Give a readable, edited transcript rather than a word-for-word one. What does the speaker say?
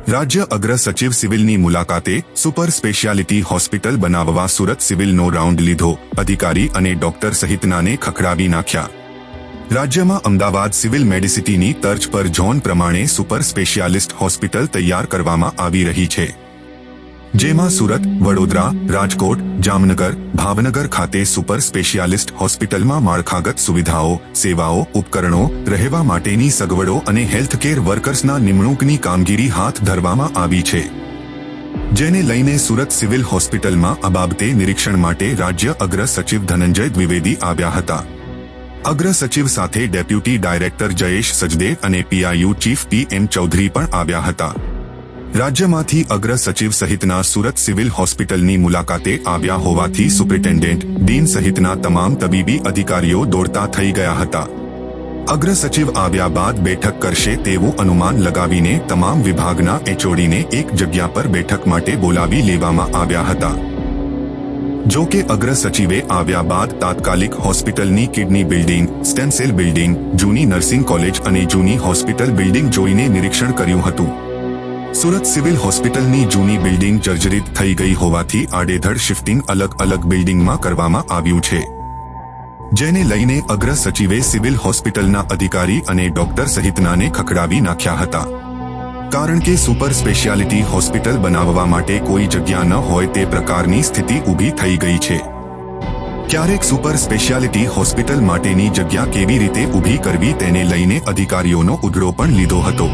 રાજ્ય અગ્ર સચિવ સિવિલની મુલાકાતે સુપર સ્પેશિયાલિટી હોસ્પિટલ બનાવવા સુરત સિવિલનો રાઉન્ડ લીધો, અધિકારી અને ડોક્ટર સહિતનાને ખખડાવી નાખ્યા। રાજ્યમાં અમદાવાદ સિવિલ મેડિસિટીની તર્જ પર ઝોન પ્રમાણે સુપર સ્પેશિયાલિસ્ટ હોસ્પિટલ તૈયાર કરવામાં આવી રહી છે, જેમાં સુરત, વડોદરા, રાજકોટ, જામનગર, ભાવનગર ખાતે સુપર સ્પેશિયાલિસ્ટ હોસ્પિટલમાં માળખાગત સુવિધાઓ, સેવાઓ, ઉપકરણો, રહેવા માટેની સગવડો અને હેલ્થકેર વર્કર્સના નિમણૂકની કામગીરી હાથ ધરવામાં આવી છે, જેને લઈને સુરત સિવિલ હોસ્પિટલમાં આ બાબતે નિરીક્ષણ માટે રાજ્ય અગ્ર સચિવ ધનંજય દ્વિવેદી આવ્યા હતા। અગ્ર સચિવ સાથે ડેપ્યુટી ડાયરેક્ટર જયેશ સચદેવ અને પીઆઈયુ ચીફ પીએમ ચૌધરી પણ આવ્યા હતા। રાજ્યમાંથી અગ્ર સચિવ સહિતના સુરત સિવિલ હોસ્પિટલની મુલાકાતે આવ્યા હોવાથી સુપ્રિન્ટેન્ડન્ટ, ડીન સહિતના તમામ તબીબી અધિકારીઓ દોડતા થઈ ગયા હતા। અગ્ર સચિવ આવ્યા બાદ બેઠક કરશે તેવું અનુમાન લગાવીને તમામ વિભાગના એચઓડીને એક જગ્યા પર બેઠક માટે બોલાવી લેવામાં આવ્યા હતા। જો કે અગ્ર સચિવે આવ્યા બાદ તાત્કાલિક હોસ્પિટલની kidney building, stem cell building, જૂની નર્સિંગ કોલેજ અને જૂની હોસ્પિટલ બિલ્ડિંગ જોઈને નિરીક્ષણ કર્યું હતું। સુરત સિવિલ હોસ્પિટલની જૂની બિલ્ડિંગ જર્જરિત થઈ ગઈ હોવાથી આડેધડ શિફ્ટિંગ અલગ અલગ બિલ્ડિંગમાં કરવામાં આવ્યું છે, જેને લઈને અગ્ર સચિવે સિવિલ હોસ્પિટલના અધિકારી અને ડોક્ટર સહિતનાને ખખડાવી નાખ્યા હતા। કારણ કે સુપર સ્પેશિયાલિટી હોસ્પિટલ બનાવવા માટે કોઈ જગ્યા ન હોય તે પ્રકારની સ્થિતિ ઊભી થઈ ગઈ છે। ક્યારેક સુપર સ્પેશિયાલિટી હોસ્પિટલ માટેની જગ્યા કેવી રીતે ઊભી કરવી તેને લઈને અધિકારીઓનો ઉધડો પણ લીધો હતો।